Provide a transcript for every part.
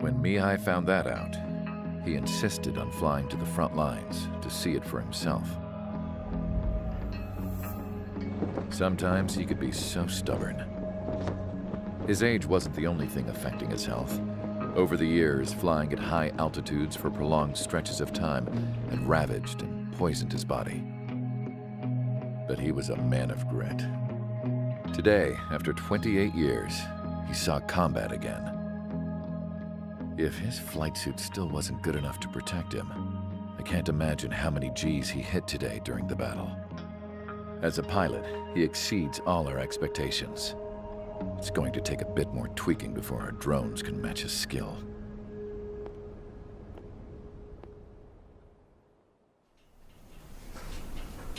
When Mihai found that out, he insisted on flying to the front lines to see it for himself. Sometimes he could be so stubborn. His age wasn't the only thing affecting his health. Over the years, flying at high altitudes for prolonged stretches of time had ravaged and poisoned his body. But he was a man of grit. Today, after 28 years, he saw combat again. If his flight suit still wasn't good enough to protect him, I can't imagine how many Gs he hit today during the battle. As a pilot, he exceeds all our expectations. It's going to take a bit more tweaking before our drones can match his skill.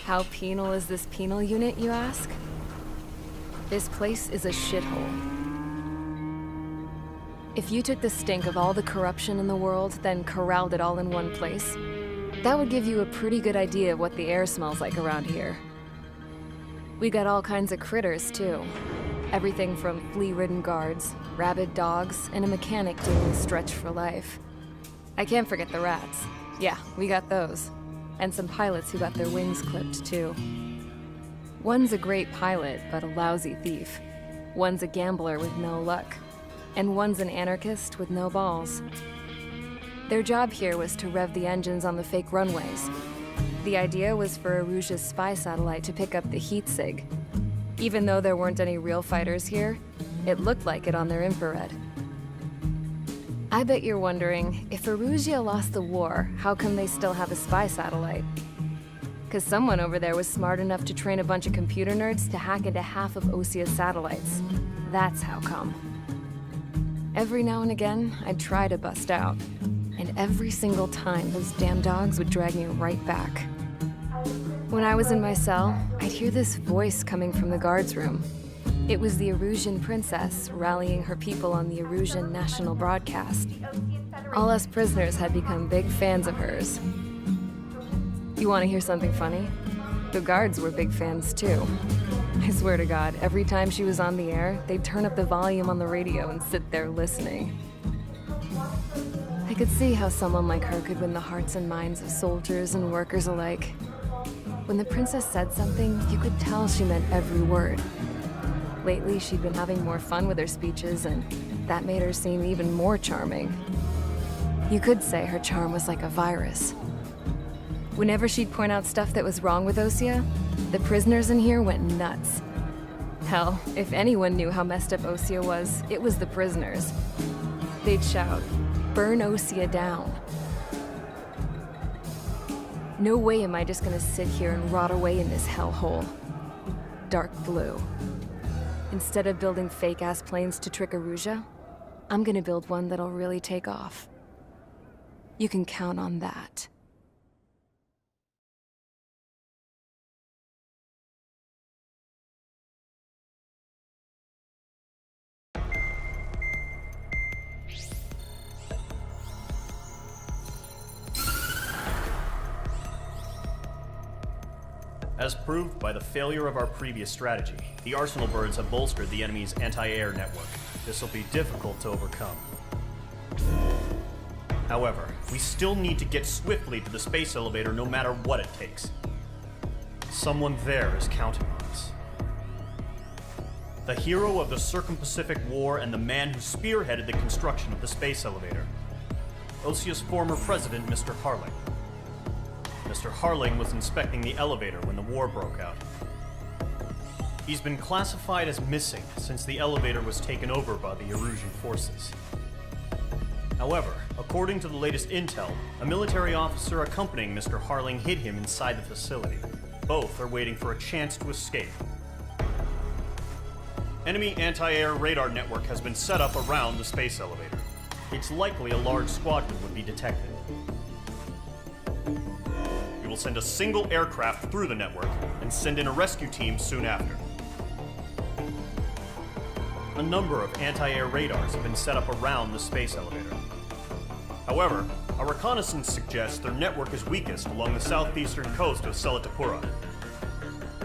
How penal is this penal unit, you ask? This place is a shithole. If you took the stink of all the corruption in the world, then corralled it all in one place, that would give you a pretty good idea of what the air smells like around here. We got all kinds of critters, too. Everything from flea-ridden guards, rabid dogs, and a mechanic doing a stretch for life. I can't forget the rats. Yeah, we got those. And some pilots who got their wings clipped, too. One's a great pilot, but a lousy thief. One's a gambler with no luck. And one's an anarchist with no balls. Their job here was to rev the engines on the fake runways. The idea was for Aruja's spy satellite to pick up the heat sig. Even though there weren't any real fighters here, it looked like it on their infrared. I bet you're wondering, if Aruja lost the war, how come they still have a spy satellite? 'Cause someone over there was smart enough to train a bunch of computer nerds to hack into half of Osia's satellites. That's how come. Every now and again, I'd try to bust out. And every single time, those damn dogs would drag me right back. When I was in my cell, I'd hear this voice coming from the guards room. It was the Arusian princess rallying her people on the Arusian national broadcast. All us prisoners had become big fans of hers. You want to hear something funny? The guards were big fans too. I swear to God, every time she was on the air, they'd turn up the volume on the radio and sit there listening. I could see how someone like her could win the hearts and minds of soldiers and workers alike. When the princess said something, you could tell she meant every word. Lately, she'd been having more fun with her speeches, and that made her seem even more charming. You could say her charm was like a virus. Whenever she'd point out stuff that was wrong with Osia, the prisoners in here went nuts. Hell, if anyone knew how messed up Osia was, it was the prisoners. They'd shout, "Burn Osia down." No way am I just gonna sit here and rot away in this hellhole. Dark blue. Instead of building fake-ass planes to trick Aruja, I'm gonna build one that'll really take off. You can count on that. As proved by the failure of our previous strategy, the Arsenal birds have bolstered the enemy's anti-air network. This will be difficult to overcome. However, we still need to get swiftly to the space elevator no matter what it takes. Someone there is counting on us. The hero of the Circum-Pacific War and the man who spearheaded the construction of the space elevator. Osia's former president, Mr. Harling. Mr. Harling was inspecting the elevator when the war broke out. He's been classified as missing since the elevator was taken over by the Erusian forces. However, according to the latest intel, a military officer accompanying Mr. Harling hid him inside the facility. Both are waiting for a chance to escape. Enemy anti-air radar network has been set up around the space elevator. It's likely a large squadron would be detected. We will send a single aircraft through the network and send in a rescue team soon after. A number of anti-air radars have been set up around the space elevator. However, our reconnaissance suggests their network is weakest along the southeastern coast of Selatapura,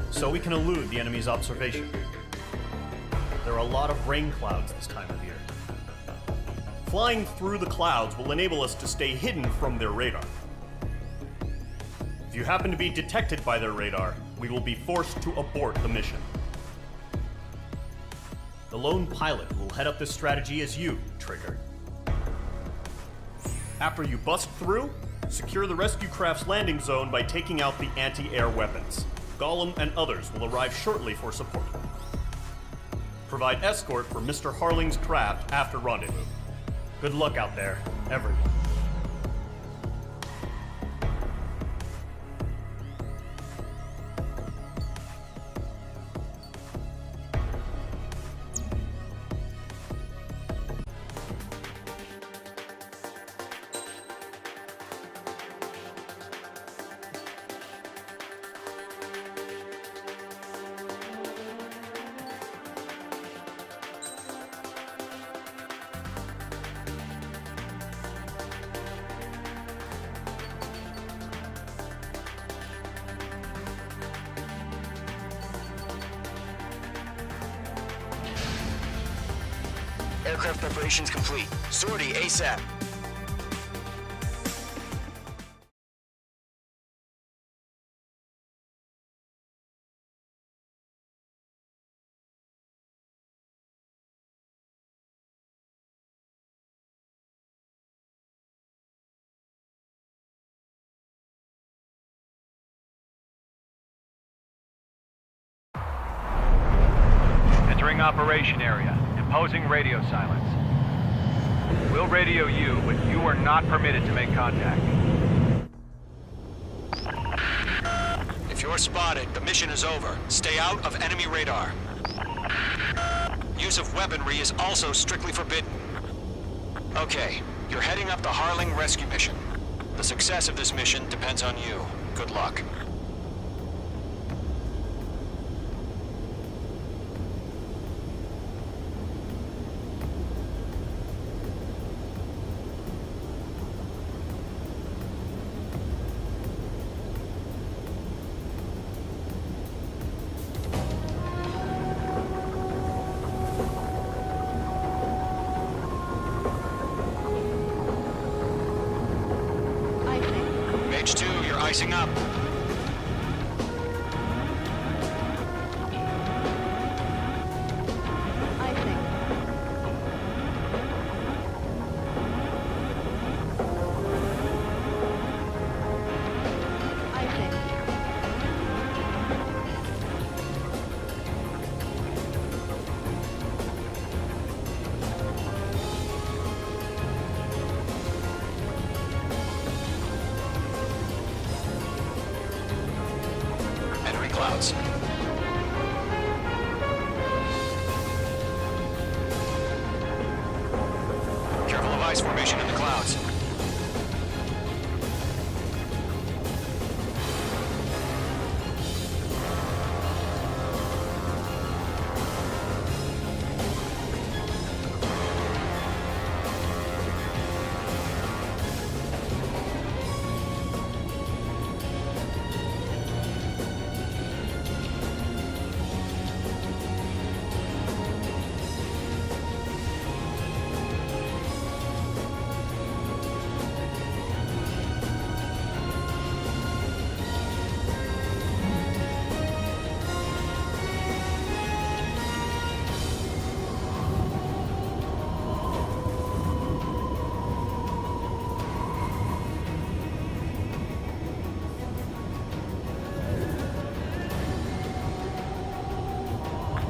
so we can elude the enemy's observation. There are a lot of rain clouds this time of year. flying through the clouds will enable us to stay hidden from their radar. If you happen to be detected by their radar, we will be forced to abort the mission. The lone pilot will head up this strategy as you, Trigger. After you bust through, secure the rescue craft's landing zone by taking out the anti-air weapons. Gollum and others will arrive shortly for support. Provide escort for Mr. Harling's craft after rendezvous. Good luck out there, everyone. Aircraft preparations complete. Sortie ASAP. Entering operation area. Imposing radio silence. We'll radio you, but you are not permitted to make contact. If you're spotted, the mission is over. Stay out of enemy radar. Use of weaponry is also strictly forbidden. Okay, you're heading up the Harling rescue mission. The success of this mission depends on you. Good luck. H2, you're icing up. Clouds. Careful of ice formation in the clouds.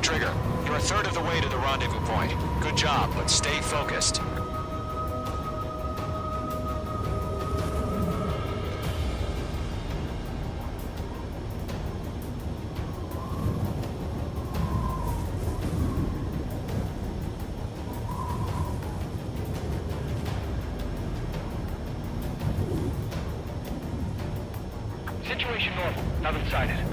Trigger, you're a third of the way to the rendezvous point. Good job, but stay focused. Situation normal. Nothing sighted.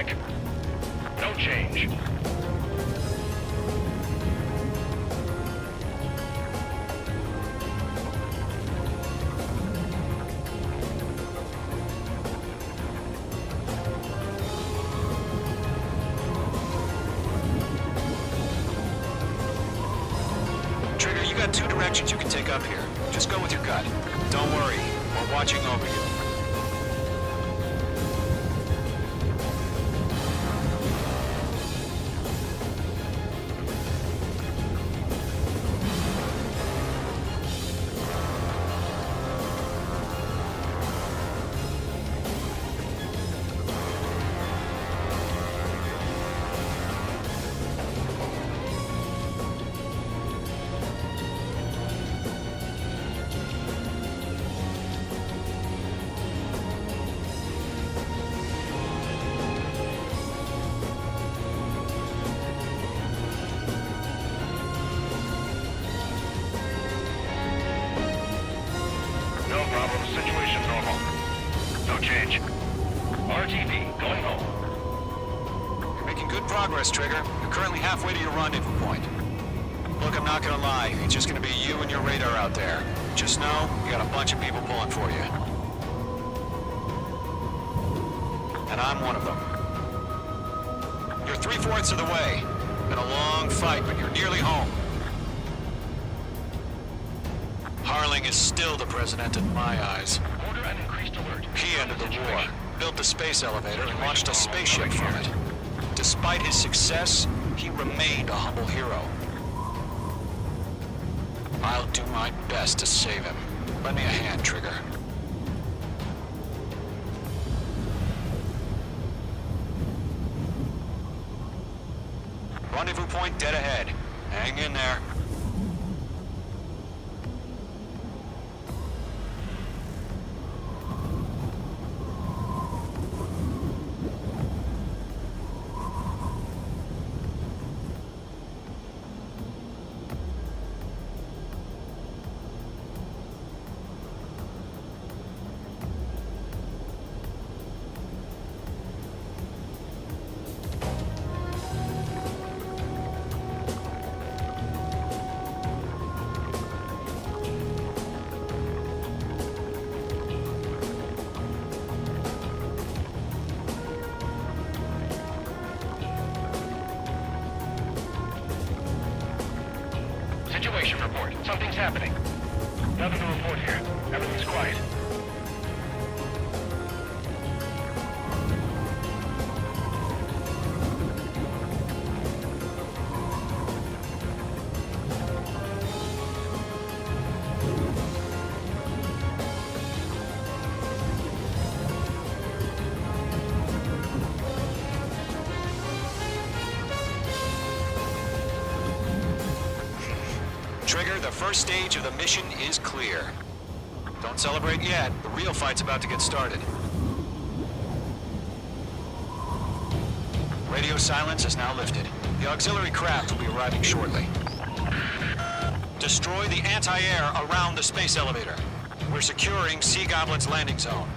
traffic. No change. Trigger, you got 2 directions you can take up here. Just go with your gut. Don't worry, we're watching over you. No problem. Situation normal. No change. RTV, going home. You're making good progress, Trigger. You're currently halfway to your rendezvous point. Look, I'm not gonna lie. It's just gonna be you and your radar out there. Just know, you got a bunch of people pulling for you. And I'm one of them. You're 3/4 of the way. Been a long fight, but you're nearly home. Harling is still the president in my eyes. Order an increased alert. He ended the war, built the space elevator, and launched a spaceship from it. Despite his success, he remained a humble hero. I'll do my best to save him. Lend me a hand, Trigger. Rendezvous point dead ahead. Hang in there. Situation report. Something's happening. Nothing to report here. Everything's quiet. Trigger, the first stage of the mission is clear. Don't celebrate yet. The real fight's about to get started. Radio silence is now lifted. The auxiliary craft will be arriving shortly. Destroy the anti-air around the space elevator. We're securing Sea Goblin's landing zone.